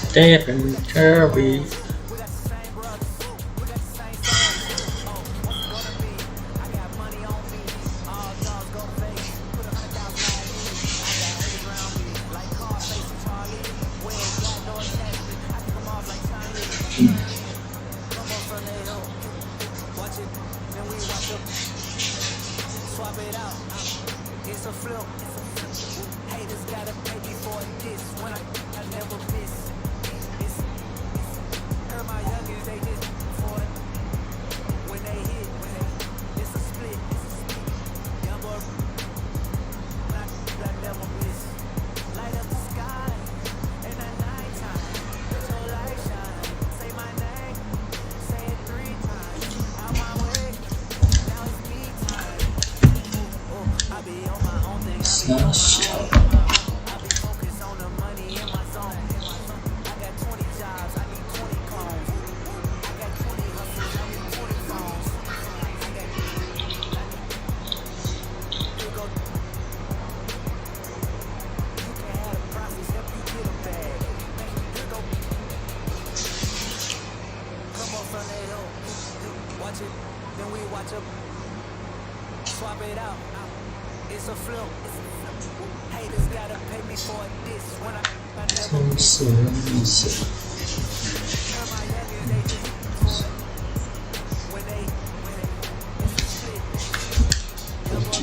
Stephen Curry.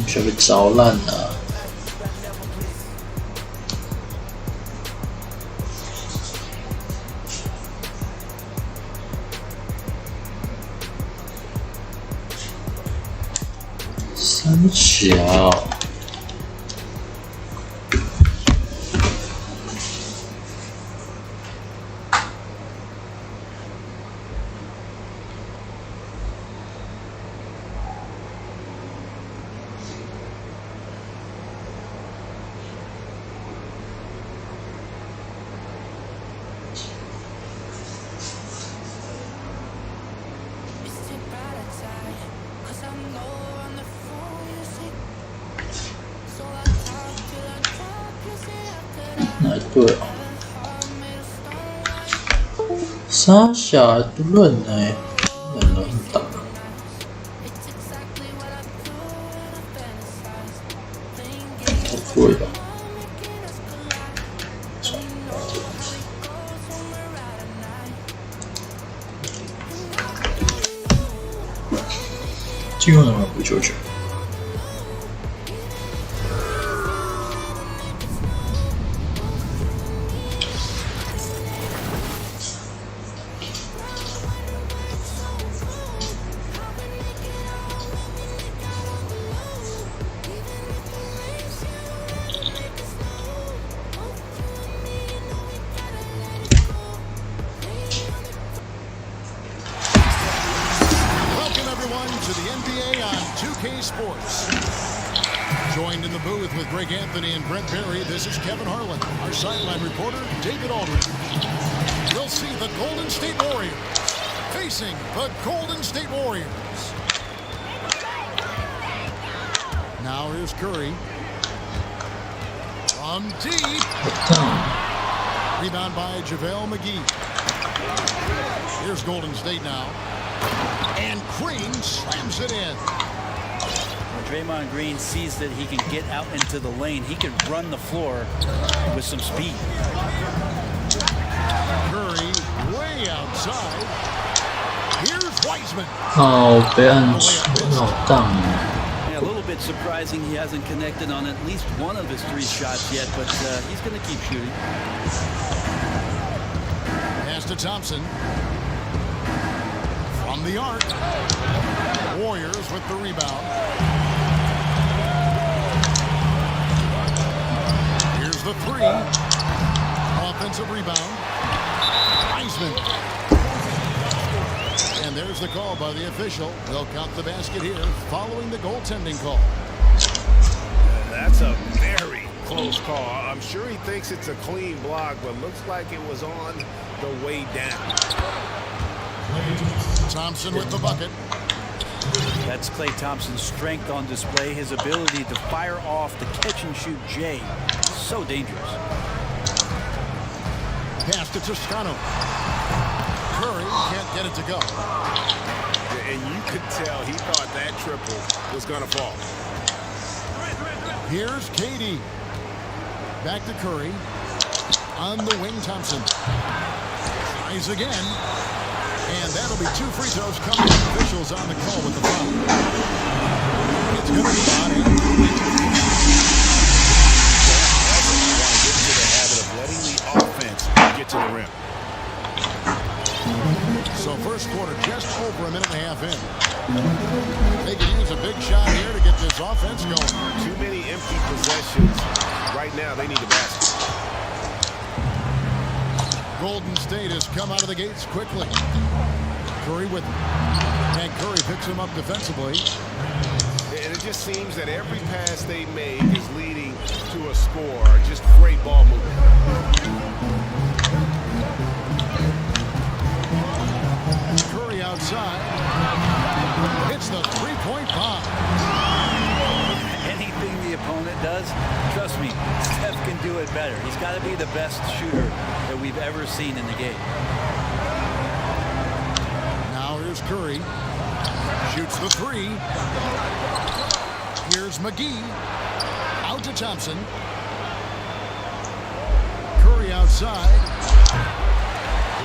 准备着烂了。三小。哪一队啊？三小都论呢？很难打。好贵啊！今晚不久久。To the NBA on 2K Sports. Joined in the booth with Greg Anthony and Brent Berry, this is Kevin Harlan. Our sideline reporter, David Aldridge. We'll see the Golden State Warriors facing the Golden State Warriors. Now here's Curry. From deep. Rebound by JaVale McGee. Here's Golden State now. And Green slams it in. When Draymond Green sees that he can get out into the lane, he can run the floor with some speed. Curry way outside. Here's Wiseman. Oh, 被按出好荡。Yeah, a little bit surprising he hasn't connected on at least one of his 3 shots yet, but he's going to keep shooting. Pass to Thompson. From the arc. Warriors with the rebound. the three. Offensive rebound. Wiseman. And there's the call by the official. They'll count the basket here following the goaltending call. That's a very close call. I'm sure he thinks it's a clean block, but looks like it was on the way down. Thompson with the bucket. That's Klay Thompson's strength on display. His ability to fire off the catch-and-shoot J. So dangerous. Pass to Toscano. Curry can't get it to go. And you could tell he thought that triple was going to fall. Here's KD. Back to Curry. On the wing, Thompson. Tries again. And that'll be 2 free throws coming. Officials on the call with the foul. It's going to be on it. Get into the habit of letting the offense get to the rim. So first quarter just over a minute and a half in. They can use a big shot here to get this offense going. Too many empty possessions. Right now, they need a basket. Golden State has come out of the gates quickly. Curry with him. And Curry picks him up defensively. And it just seems that every pass they make is leading to a score. Just great ball movement. Curry outside. Hits the three-point bomb. Anything the opponent does, trust me, Steph can do it better. He's got to be the best shooter that we've ever seen in the game. Now here's Curry. Shoots the three. Here's McGee. Out to Thompson. Curry outside.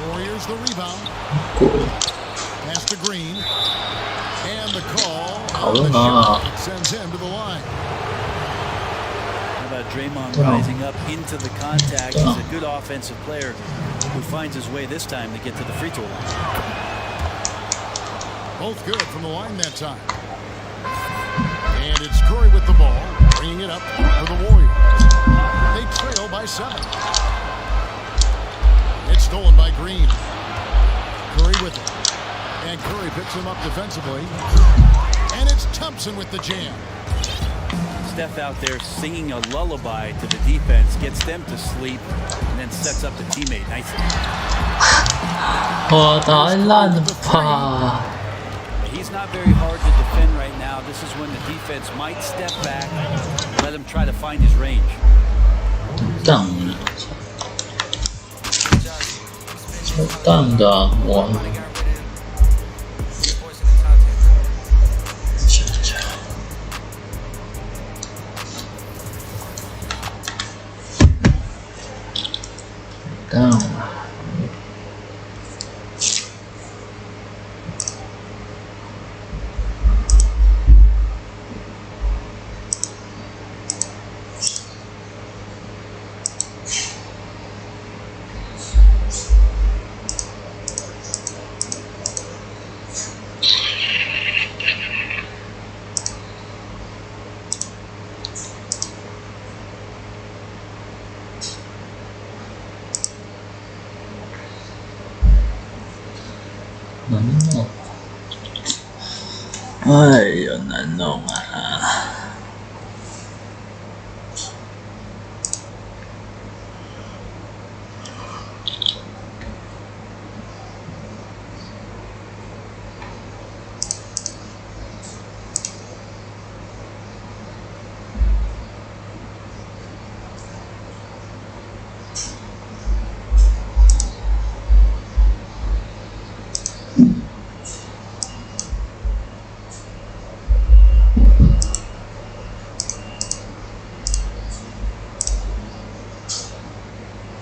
Warriors the rebound. Pass to Green. And the call. The shot sends him to the line. How about Draymond rising up into the contact? He's a good offensive player who finds his way this time to get to the free throw line. Both good from the line that time. And it's Curry with the ball, bringing it up for the Warriors. They trail by 7. It's stolen by Green. Curry with it. And Curry picks him up defensively. And it's Thompson with the jam. Steph out there singing a lullaby to the defense, gets them to sleep, and then sets up the teammate nicely. 哇，太烂了吧！ He's not very hard to defend right now. This is when the defense might step back, let him try to find his range. 当了，超淡的啊我。down.难弄，哎呀，难弄啊！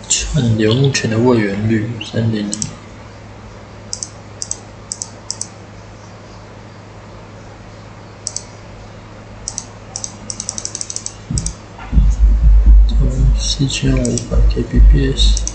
串流目前的位元率3.0。4500 kbps。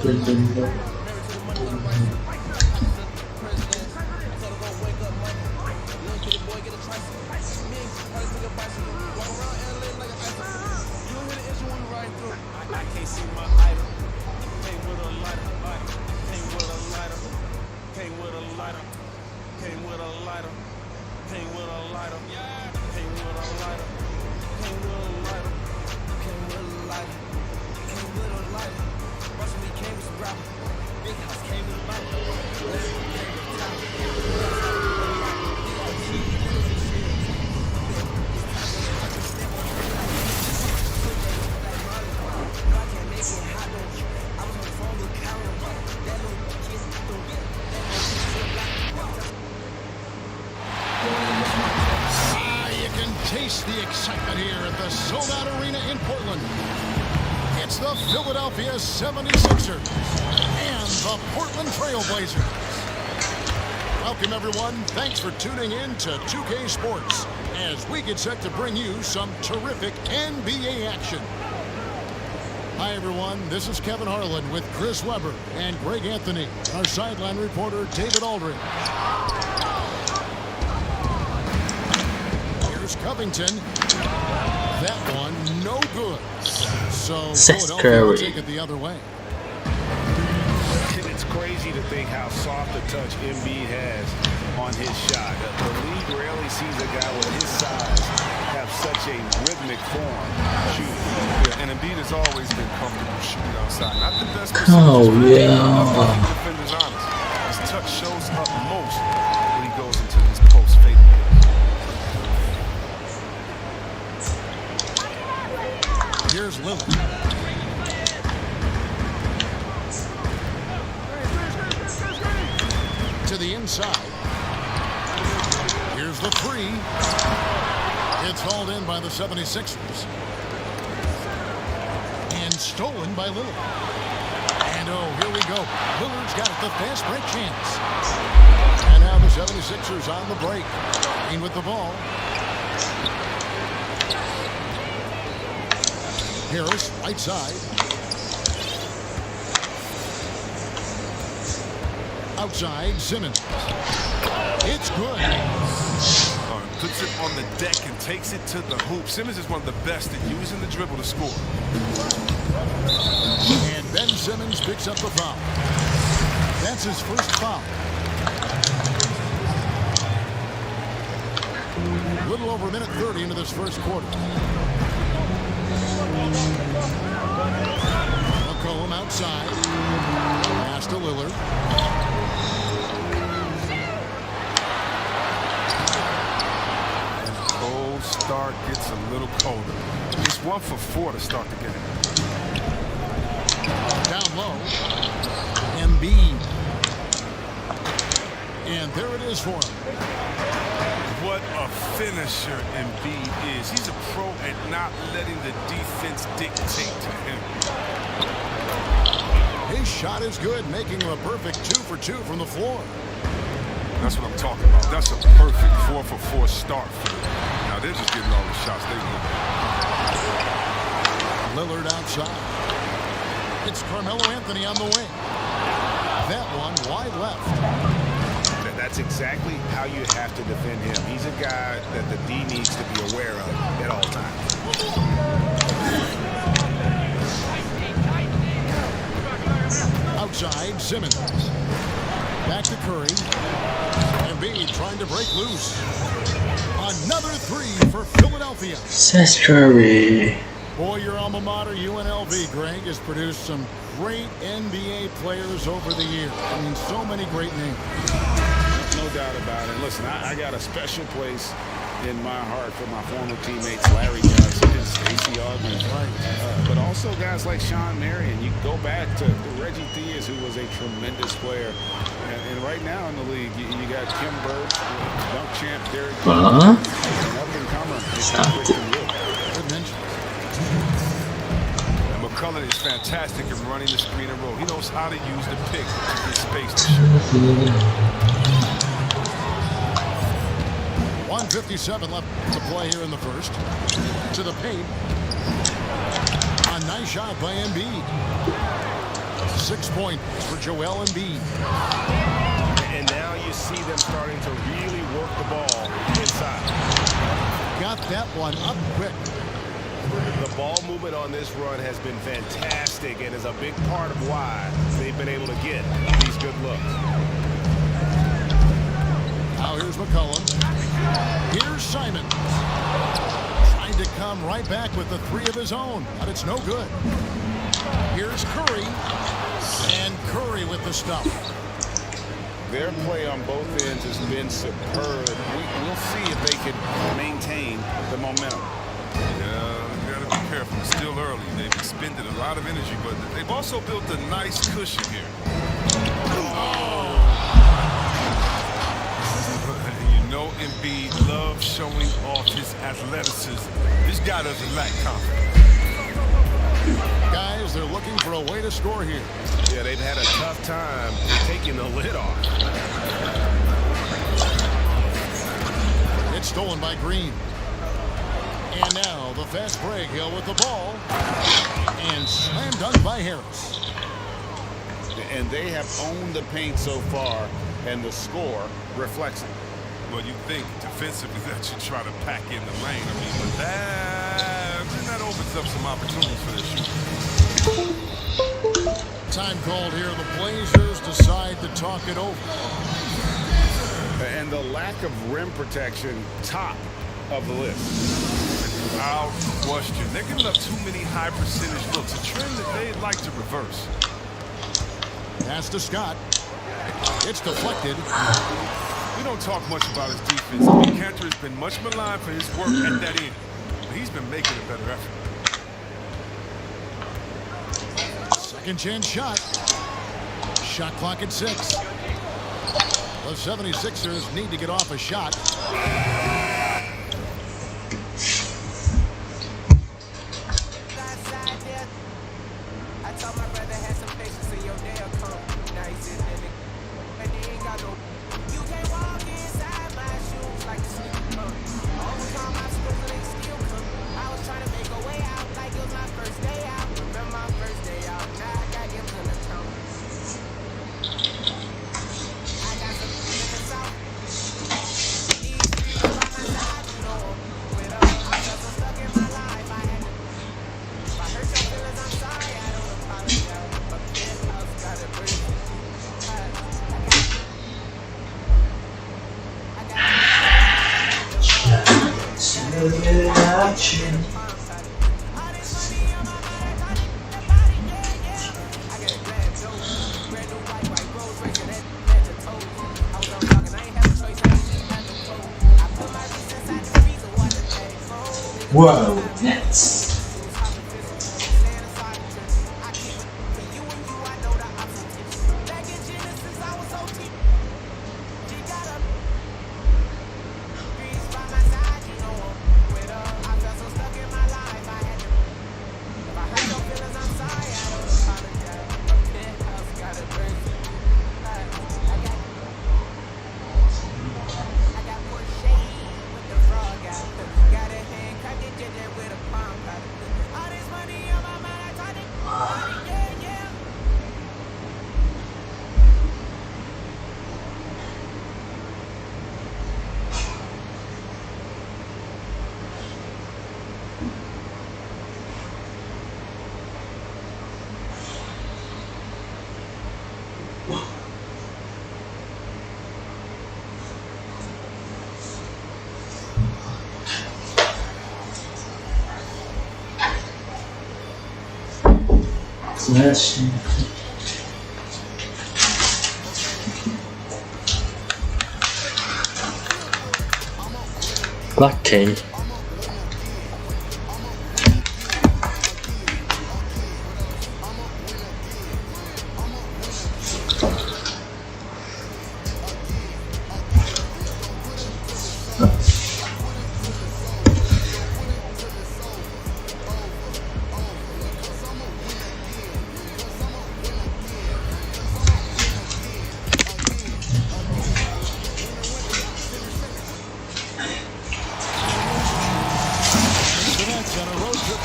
Dun, dun, dun. You can taste the excitement here at the sold-out arena in Portland. It's the Philadelphia 76ers and the Portland Trail Blazers. Welcome, everyone. Thanks for tuning in to 2K Sports as we get set to bring you some terrific NBA action. Hi, everyone. This is Kevin Harlan with Chris Webber and Greg Anthony, our sideline reporter, David Aldridge. Here's Covington. That one, no good. So Philadelphia will take it the other way. It's crazy to think how soft a touch Embiid has on his shot. The league rarely sees a guy with his size have such a rhythmic form shooting. Yeah, and Embiid has always been comfortable shooting outside. Not the best Oh, percentage. yeah. Defenders honest. His touch shows up most when he goes into these post fake. Here's Lillard. To the inside. Here's the three. It's hauled in by the 76ers. And stolen by Lillard. And oh, here we go. Lillard's got the fast break chance. And now the 76ers on the break. Green with the ball. Harris, right side. Outside, Simmons. It's good. Puts it on the deck and takes it to the hoop. Simmons is one of the best at using the dribble to score. And Ben Simmons picks up the foul. That's his first foul. A little over a minute 30 into this first quarter. McCollum outside. Pass to Lillard. Cold start gets a little colder. It's 1 for 4 to start the game. Down low. Embiid. And there it is for him. What a finisher Embiid is. He's a pro at not letting the defense dictate to him. His shot is good, making him a perfect 2 for 2 from the floor. That's what I'm talking about. That's a perfect 4 for 4 start for them. Now they're just getting all the shots they want. Lillard outside. It's Carmelo Anthony on the wing. That one wide left. That's exactly how you have to defend him. He's a guy that the D needs to be aware of at all times. Outside, Simmons. Back to Curry. Embiid trying to break loose. Another three for Philadelphia. Seth Curry. Boy, your alma mater, UNLV, Greg, has produced some great NBA players over the years. I mean, so many great names. No doubt about it. Listen, I got a special place in my heart for my former teammates, Larry Johnson and Stacey Augmon. But also guys like Sean Marion. You go back to Reggie Theus, who was a tremendous player. And right now in the league, you got Kim Birch, dunk champ Derek Jones, and up-and-comer Christian Wood. Good mention. And McCullough is fantastic in running the screen and roll. He knows how to use the pick to get space to shoot. 1:57 left to play here in the first. To the paint. A nice shot by Embiid. 6 points for Joel Embiid. And now you see them starting to really work the ball inside. Got that one up quick. The ball movement on this run has been fantastic and is a big part of why they've been able to get these good looks. Now here's McCollum. Here's Simon. Trying to come right back with the 3 of his own, but it's no good. Here's Curry. And Curry with the stuff. Their play on both ends has been superb. We'll see if they can maintain the momentum. Yeah, you gotta be careful. It's still early. They've expended a lot of energy, but they've also built a nice cushion here. You know Embiid loves showing off his athleticism. This guy doesn't lack confidence. Guys, they're looking for a way to score here. Yeah, they've had a tough time taking the lid off. It's stolen by Green. And now the fast break. Hill with the ball. And slam dunk by Harris. And they have owned the paint so far, and the score reflects it. Well, you think defensively that you try to pack in the lane. I mean, but that opens up some opportunities for their shooting. Time called here. The Blazers decide to talk it over. And the lack of rim protection, top of the list. Without question. They're giving up too many high percentage looks, a trend that they'd like to reverse. Pass to Scott. It's deflected. We don't talk much about his defense. I mean, Cantor has been much maligned for his work at that end. But he's been making a better effort. Second chance shot. Shot clock at 6. The 76ers need to get off a shot. Whoa, Nets. Slash. Lucky.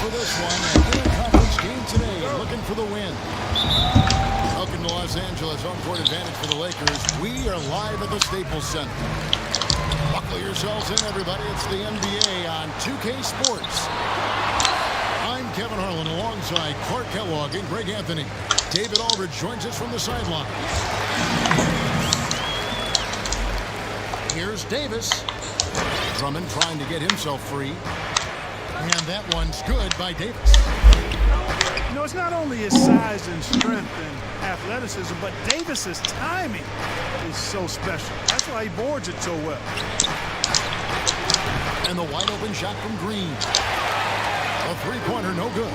For this one, a conference game today, looking for the win. Los Angeles home court advantage for the Lakers. We are live at the Staples Center. Buckle yourselves in, everybody. It's the NBA on 2K Sports. I'm Kevin Harlan alongside Clark Kellogg and Greg Anthony. David Aldridge joins us from the sideline. Here's Davis. Drummond trying to get himself free. And that one's good by Davis. You know, it's not only his size and strength and athleticism, but Davis's timing is so special. That's why he boards it so well. And the wide open shot from Green. A three-pointer, no good.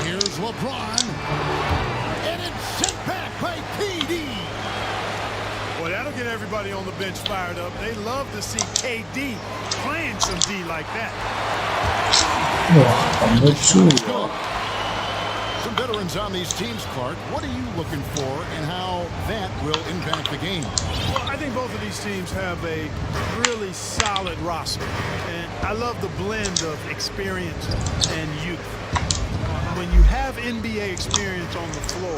Here's LeBron. And it's sent back by PD. Well, that'll get everybody on the bench fired up. They love to see KD playing some D like that. 哇，防得住啊！ Some veterans on these teams, Clark. What are you looking for and how that will impact the game? Well, I think both of these teams have a really solid roster. And I love the blend of experience and youth. When you have NBA experience on the floor,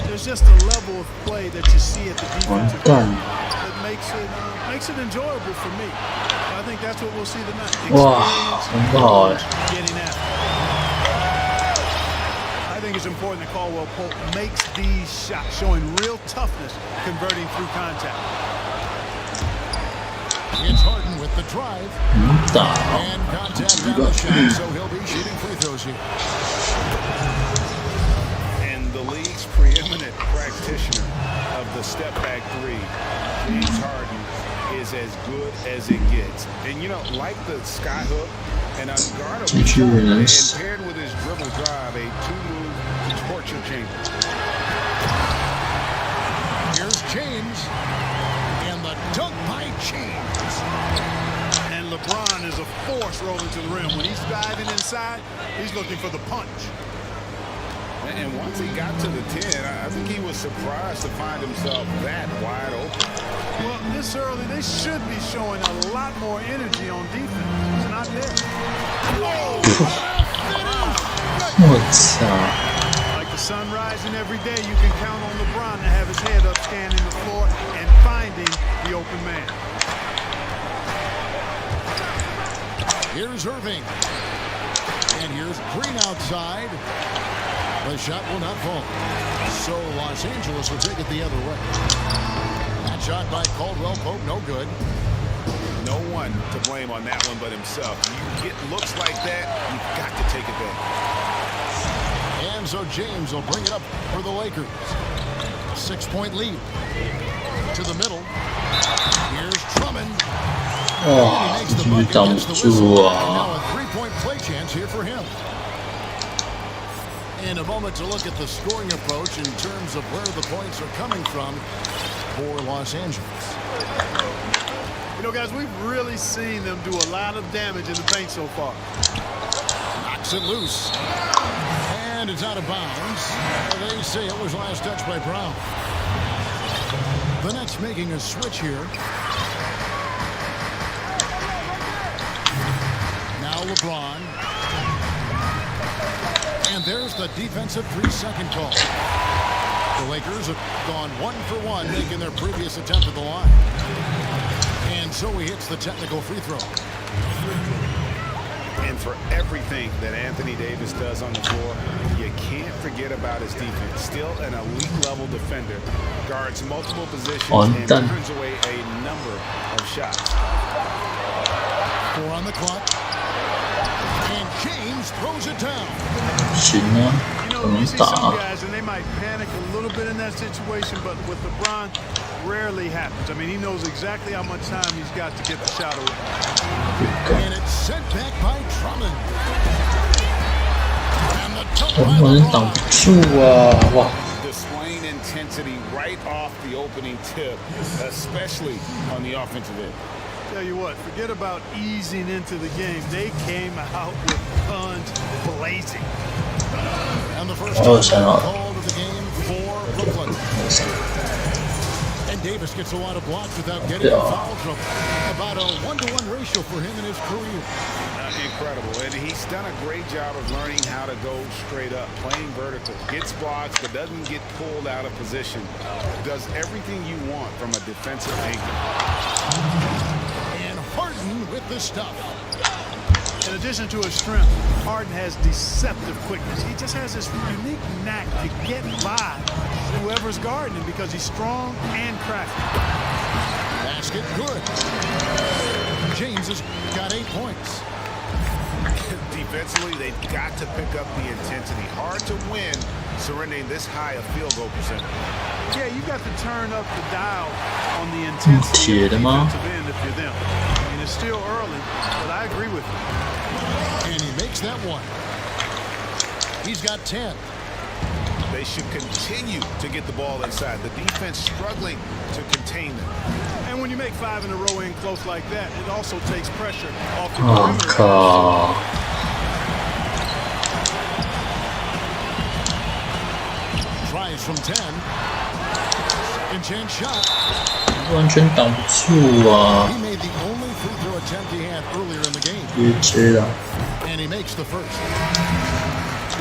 there's just a level of play that you see at the defensive end that makes it enjoyable for me. I think that's what we'll see tonight. Experience, getting after. I think it's important that Caldwell Pope makes these shots, showing real toughness, converting through contact. It's Harden with the drive. And contact on the shot, so he'll be shooting free throws here. And the league's preeminent practitioner of the step-back three, James Harden, is as good as it gets. And, you know, like the skyhook, an unguardable shot, and paired with his dribble drive, a two-move torture chamber. Here's James. And the dunk by James. And LeBron is a force rolling to the rim. When he's diving inside, he's looking for the punch. And once he got to the 10, I think he was surprised to find himself that wide open. Well, this early, they should be showing a lot more energy on defense. It's not there. Like the sun rising every day, you can count on LeBron to have his head up, scanning the floor, and finding the open man. Here's Irving. And here's Green outside. The shot will not fall. So Los Angeles will take it the other way. That shot by Caldwell Pope, no good. No one to blame on that one but himself. You get looks like that, you've got to take it back. And so James will bring it up for the Lakers. 6-point lead. To the middle. Here's Drummond. Oh, And he makes the bucket, gets the whistle. And now a three-point play chance here for him. In a moment to look at the scoring approach in terms of where the points are coming from for Los Angeles. You know, guys, we've really seen them do a lot of damage in the paint so far. Knocks it loose. And it's out of bounds. They say it was last touched by Brown. The Nets making a switch here. Now LeBron. And there's the defensive 3-second call. The Lakers have gone 1 for 1, making their previous attempt at the line. And so he hits the technical free throw. And for everything that Anthony Davis does on the floor, you can't forget about his defense. Still an elite-level defender. Guards multiple positions and turns away a number of shots. 4 on the clock. And James throws it down. 行啊， You 怎 know, 么 you see 打 some guys and they might panic a little bit in that situation, but with LeBron, rarely happens. I mean, he knows exactly how much time he's got to get the shot away. And it's sent back by Drummond. And the dunk 我 by 们挡 LeBron. 不住啊！哇， Displaying intensity right off the opening tip, especially on the offensive end. Tell you what, forget about easing into the game. They came out with guns blazing. And the first Oh, time so- called of the game for Brooklyn. And Davis gets a lot of blocks without getting in foul trouble. About a 1-to-1 ratio for him in his career. Incredible. And he's done a great job of learning how to go straight up, playing vertical. Gets blocks, but doesn't get pulled out of position. Does everything you want from a defensive angle. And Harden with the stuff. In addition to his strength, Harden has deceptive quickness. He just has this unique knack to get by whoever's guarding him because he's strong and crafty. Basket good. James has got 8 points. Defensively, they've got to pick up the intensity. Hard to win surrendering this high a field goal percentage. Yeah, you got to turn up the dial on the intensity of the defensive end if you're them. I mean, it's still early, but I agree with you. And he makes that one. He's got 10. They should continue to get the ball inside. The defense struggling to contain them. And when you make 5 in a row in close like that, it also takes pressure off the 아, perimeter. 카. Tries from 10. Enchant shot. 完全挡不住啊 He made the only free throw attempt he had earlier in the game. 别接了 And he makes the first.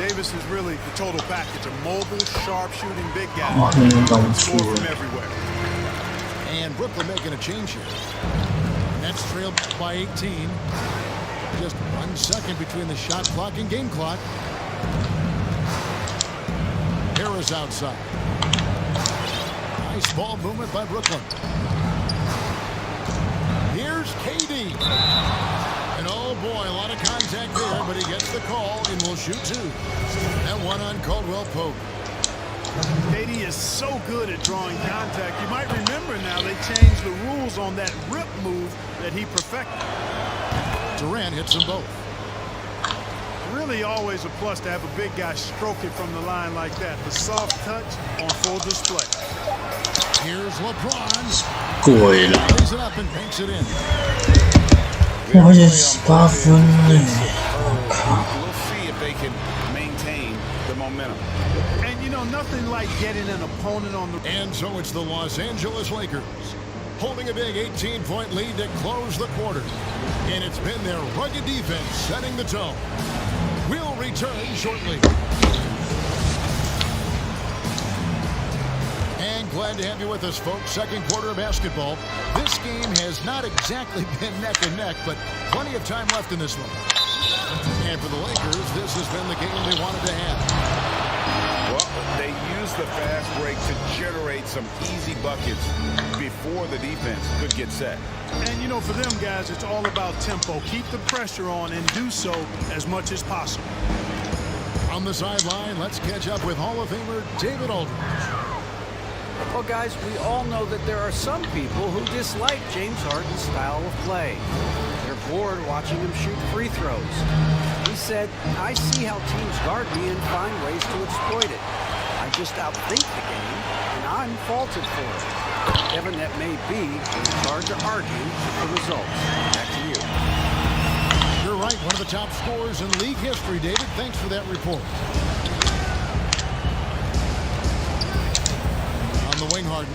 Davis is really the total package. A mobile, sharp-shooting big guy. 哇那个挡不 Score 住 from everywhere. And Brooklyn making a change here. Nets trailed by 18. Just 1 second between the shot clock and game clock. Harris outside. Nice ball movement by Brooklyn. Here's KD. And oh boy, a lot of contact there, but he gets the call and will shoot 2. That one on Caldwell Pope. KD is so good at drawing contact. You might remember now they changed the rules on that rip move that he perfected. Durant hits them both. Really always a plus to have a big guy stroke it from the line like that. The soft touch on full display. Here's LeBron. 鬼了 Lays it up and banks it in. 哇而且18分呢 We'll see if they can maintain the momentum. And you know, nothing like getting an opponent on the... And so it's the Los Angeles Lakers holding a big 18-point lead to close the quarter. And it's been their rugged defense setting the tone. We'll return shortly. And glad to have you with us, folks. Second quarter of basketball. This game has not exactly been neck and neck, but plenty of time left in this one. And for the Lakers, this has been the game they wanted to have. Well, they used the fast break to generate some easy buckets before the defense could get set. And you know, for them guys, it's all about tempo. Keep the pressure on and do so as much as possible. On the sideline, let's catch up with Hall of Famer David Aldridge. Well, guys, we all know that there are some people who dislike James Harden's style of play. They're bored watching him shoot free throws. He said, I see how teams guard me and find ways to exploit it. I just outthink the game, and I'm faulted for it. Kevin, that may be, but it's hard to argue the results. Back to you. You're right, one of the top scorers in league history, David. Thanks for that report. On the wing, Harden.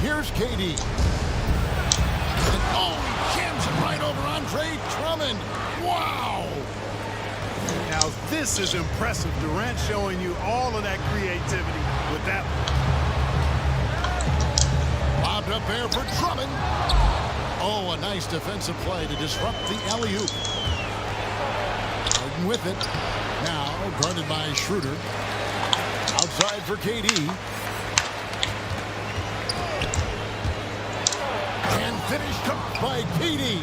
Here's KD. And oh, he jams it right over Andre Drummond. Wow! Now, this is impressive. Durant showing you all of that creativity with that one. Lobbed up there for Drummond. Oh, a nice defensive play to disrupt the alley-oop. Harden with it. Now guarded by Schroeder. Outside for KD. And finished up by KD.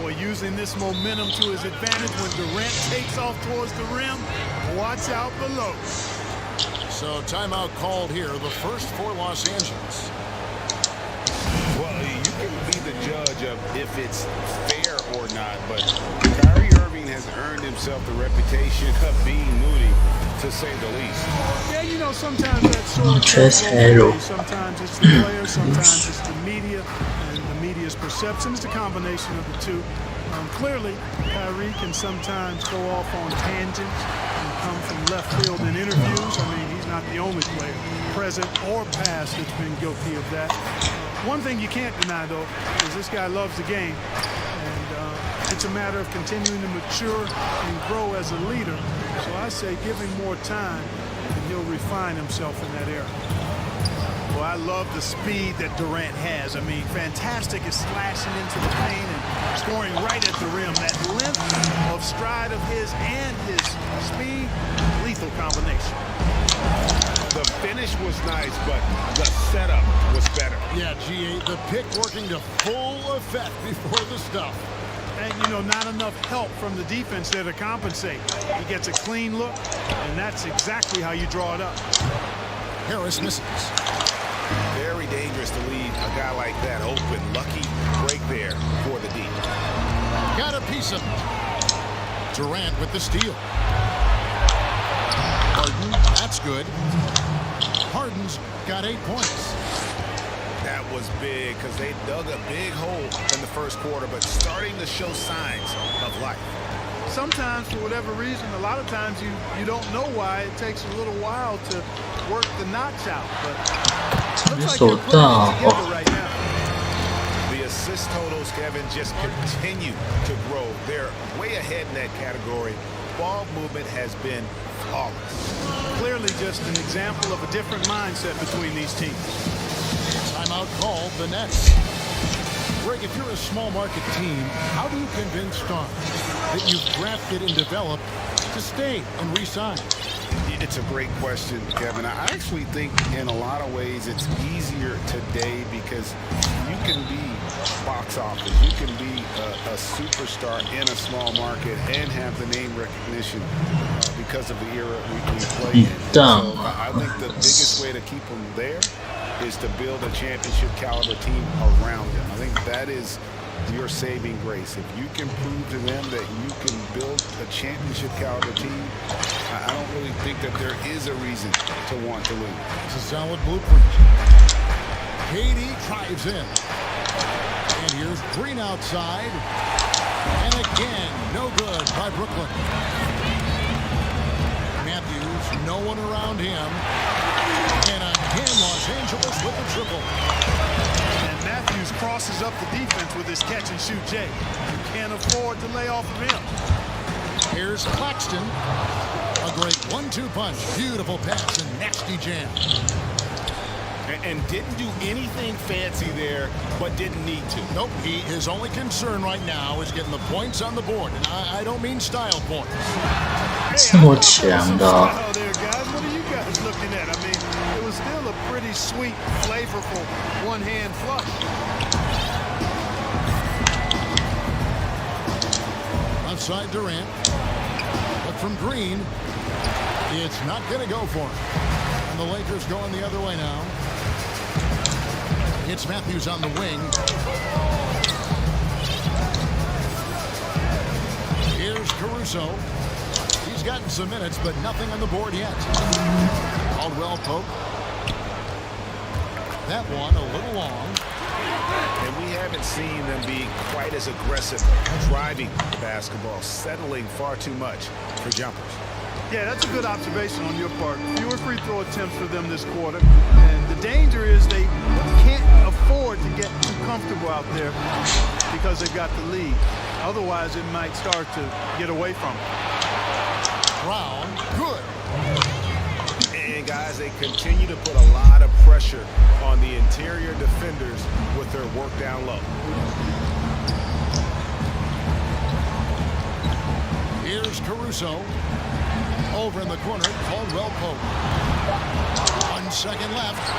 Boy, using this momentum to his advantage when Durant takes off towards the rim. Watch out below. So timeout called here, the first for Los Angeles. Well, you can be the judge of if it's fair or not, but Kyrie Irving has earned himself the reputation of being moody, to say the least. Yeah, you know, sometimes that sort of Chess goes hero. away. Sometimes it's the players, sometimes it's the media, and the media's perception is a combination of the two. Clearly, Kyrie can sometimes go off on tangents and come from left field in interviews. I mean, he's not the only player, present or past, that's been guilty of that. One thing you can't deny, though, is this guy loves the game. And it's a matter of continuing to mature and grow as a leader. So I say give him more time, and he'll refine himself in that area. Well, I love the speed that Durant has. I mean, fantastic at slashing into the paint and scoring right at the rim. That length of stride of his and his speed, lethal combination. The finish was nice, but the setup was better. Yeah, GA, the pick working to full effect before the stuff. And, you know, not enough help from the defense there to compensate. He gets a clean look, and that's exactly how you draw it up. Harris misses. Very dangerous to leave a guy like that open. Lucky break there for the D. Got a piece of it. Durant with the steal. Harden, that's good. Harden's got 8 points. That was big because they dug a big hole in the first quarter, but starting to show signs of life. Sometimes, for whatever reason, a lot of times you don't know why. It takes a little while to work the knots out. But looks like they're putting it together right now. The assist totals, Kevin, just continue to grow. They're way ahead in that category. Ball movement has been flawless. Clearly just an example of a different mindset between these teams. Timeout called the Nets. Greg, if you're a small market team, how do you convince stars that you've drafted and developed to stay and re-sign? It's a great question, Kevin. I actually think in a lot of ways it's easier today because you can be box office. You can be a superstar in a small market and have the name recognition because of the era we play in. So I think the biggest way to keep them there is to build a championship caliber team around them. I think that is your saving grace. If you can prove to them that you can build a championship caliber team, I don't really think that there is a reason to want to lose. It's a solid blueprint. KD drives in. And here's Green outside. And again, no good by Brooklyn. Matthews, no one around him. And again, Los Angeles with the triple. And Matthews crosses up the defense with his catch-and-shoot J. You can't afford to lay off of him. Here's Claxton. A great 1-2 punch. Beautiful pass and nasty jam. And didn't do anything fancy there, but didn't need to. Nope, his only concern right now is getting the points on the board. And I don't mean style points. 这么强的。 Wow there, guys. What are you guys looking at? I mean, it was still a pretty sweet, flavorful one-hand flush. Outside Durant. But from Green, it's not going to go for him. And the Lakers going the other way now. It's Matthews on the wing. Here's Caruso. He's gotten some minutes, but nothing on the board yet. Caldwell Pope. That one a little long. And we haven't seen them be quite as aggressive driving the basketball, settling far too much for jumpers. Yeah, that's a good observation on your part. Fewer free throw attempts for them this quarter. And the danger is they can't afford to get too comfortable out there because they've got the lead. Otherwise, it might start to get away from them. Brown, good. And guys, they continue to put a lot of pressure on the interior defenders with their work down low. Here's Caruso. Over in the corner, Caldwell Pope. 1 second left.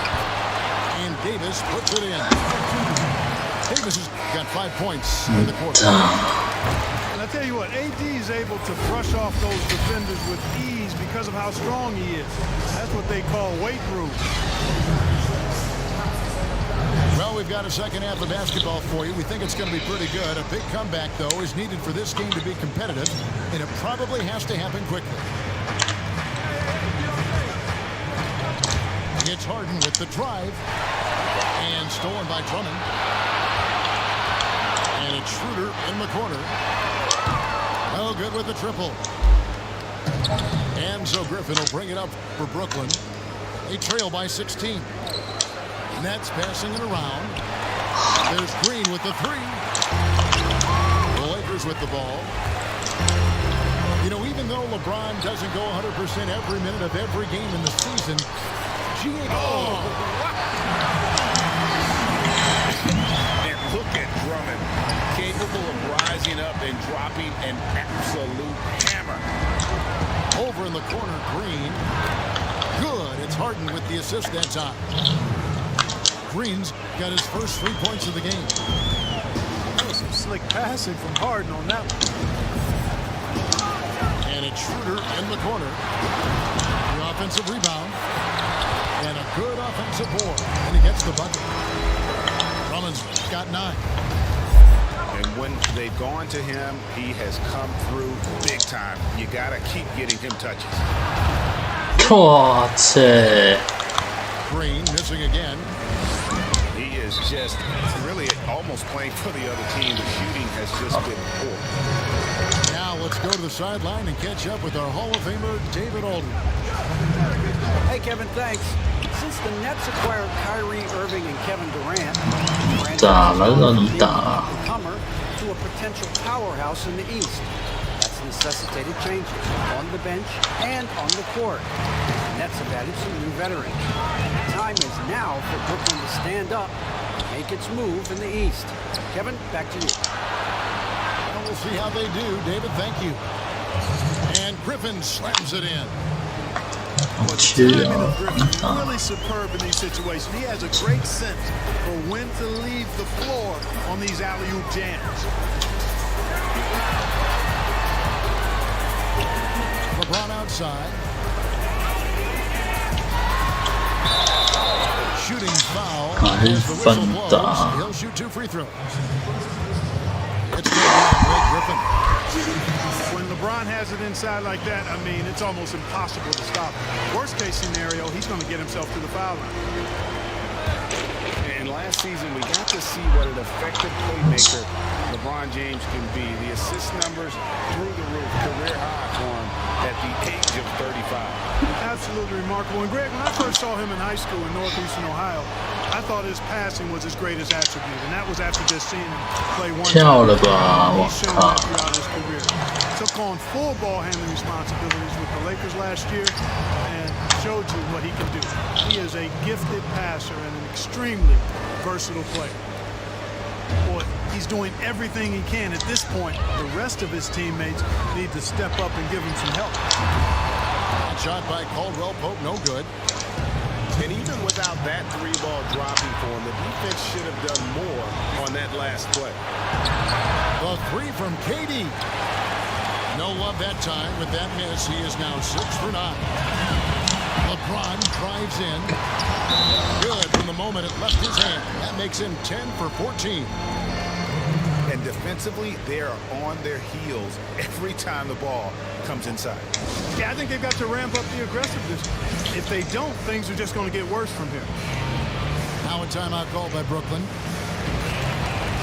And Davis puts it in. Davis has got 5 points in the quarter. And I tell you what, AD is able to brush off those defenders with ease because of how strong he is. That's what they call weight room. Well, we've got a second half of basketball for you. We think it's going to be pretty good. A big comeback, though, is needed for this game to be competitive, and it probably has to happen quickly. It's Harden with the drive, and stolen by Drummond. And it's Schroeder in the corner. Oh, good with the triple. And so Griffin will bring it up for Brooklyn. They trail by 16. Nets passing it around. There's Green with the three. The Lakers with the ball. You know, even though LeBron doesn't go 100% every minute of every game in the season, And look at Drummond, capable of rising up and dropping an absolute hammer. Over in the corner, Green. Good. It's Harden with the assist that time. Green's got his first 3 points of the game. That was some slick passing from Harden on that one. And it's Schroeder in the corner. The offensive rebound. And a good offensive board. And he gets the bucket. Drummond's got 9. And when they've gone to him, he has come through big time. You got to keep getting him touches. 哇塞！ Green missing again. He is just really almost playing for the other team. The shooting has just been poor. Now let's go to the sideline and catch up with our Hall of Famer, David Aldridge. Hey, Kevin, thanks. Since the Nets acquired Kyrie Irving and Kevin Durant, the 咋了让你打？ newcomer to a potential powerhouse in the East. That's necessitated changes on the bench and on the court. The Nets have added some new veterans. The time is now for Brooklyn to stand up and make its move in the East. Kevin, back to you. Well, we'll see how they do. David, thank you. And Griffin slams it in. Well, the timing of Griffin is really superb in these situations. He has a great sense for when to leave the floor on these alley-oop jams. LeBron outside. Shooting foul. As the whistle blows, he'll shoot 2 free throws. It's Greg Griffin. When LeBron has it inside like that, I mean, it's almost impossible to stop him. Worst case scenario, he's going to get himself to the foul line. And last season, we got to see what an effective playmaker LeBron James can be. The assist numbers through the roof, career high for him at the age of 35. Absolutely remarkable. And Greg, when I first saw him in high school in Northeastern Ohio, I thought his passing was his greatest attribute, and that was after just seeing him play one 跳了吧！ time. 我 He's shown 靠 that！ throughout his career. Took on full ball handling responsibilities with the Lakers last year and showed you what he can do. He is a gifted passer and an extremely versatile player. Boy, he's doing everything he can at this point. The rest of his teammates need to step up and give him some help. Shot by Caldwell Pope, no good. And even without that 3-ball dropping for him, the defense should have done more on that last play. The 3 from KD. No love that time with that miss. He is now 6 for 9. LeBron drives in. Good from the moment it left his hand. That makes him 10 for 14. And defensively, they are on their heels every time the ball comes inside. Yeah, I think they've got to ramp up the aggressiveness. If they don't, things are just going to get worse from here. Now a timeout called by Brooklyn.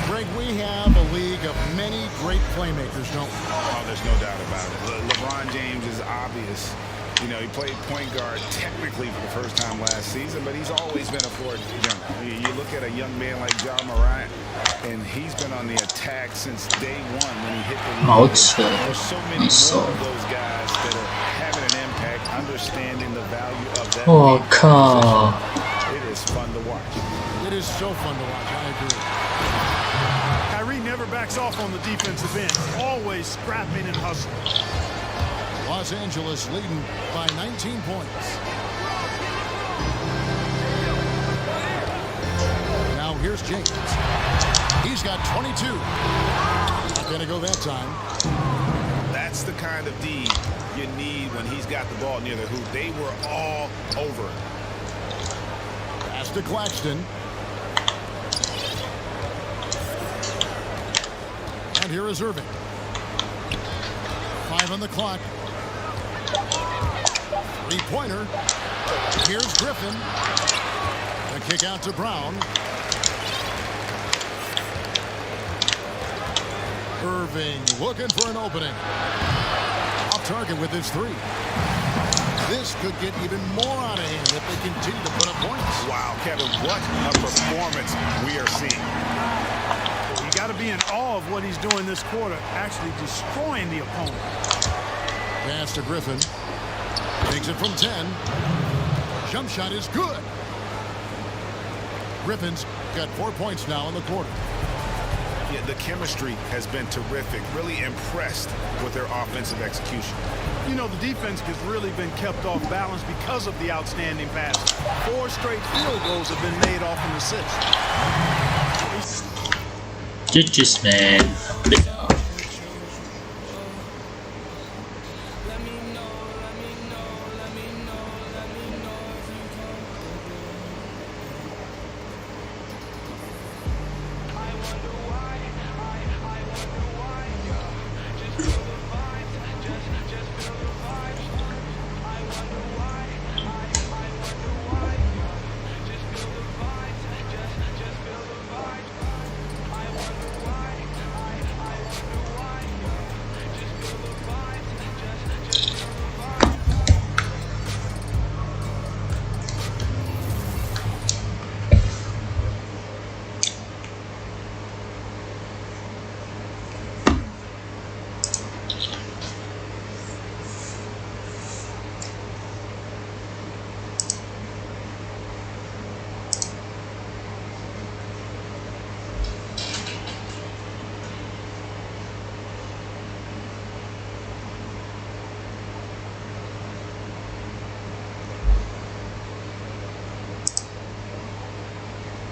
Greg, we have a league of many great playmakers, don't we? Oh, there's no doubt about it. LeBron James is obvious. You know, he played point guard technically for the first time last season, but he's always been a floor general. You look at a young man like Ja Morant, and he's been on the attack since day one when he hit the league. 好扯， There's so many 很瘦 more of those guys that are having an impact, understanding the value of that. 我靠！ It is fun to watch. It is so fun to watch. I agree. Kyrie never backs off on the defensive end. Always scrapping and hustling. Los Angeles leading by 19 points. Now here's James. He's got 22. Not going to go that time. That's the kind of D you need when he's got the ball near the hoop. They were all over it. Pass to Claxton. And here is Irving. 5 on the clock. 3-pointer. Here's Griffin. The kick out to Brown. Irving looking for an opening. Off target with his 3. This could get even more out of hand if they continue to put up points. Wow, Kevin, what a performance we are seeing. You got to be in awe of what he's doing this quarter, actually destroying the opponent. Pass to Griffin. Takes it from 10. Jump shot is good. Griffin's got 4 points now in the quarter. Yeah, the chemistry has been terrific. Really impressed with their offensive execution. You know, the defense has really been kept off balance because of the outstanding pass. 4 straight field goals have been made off an assist. GG's, man.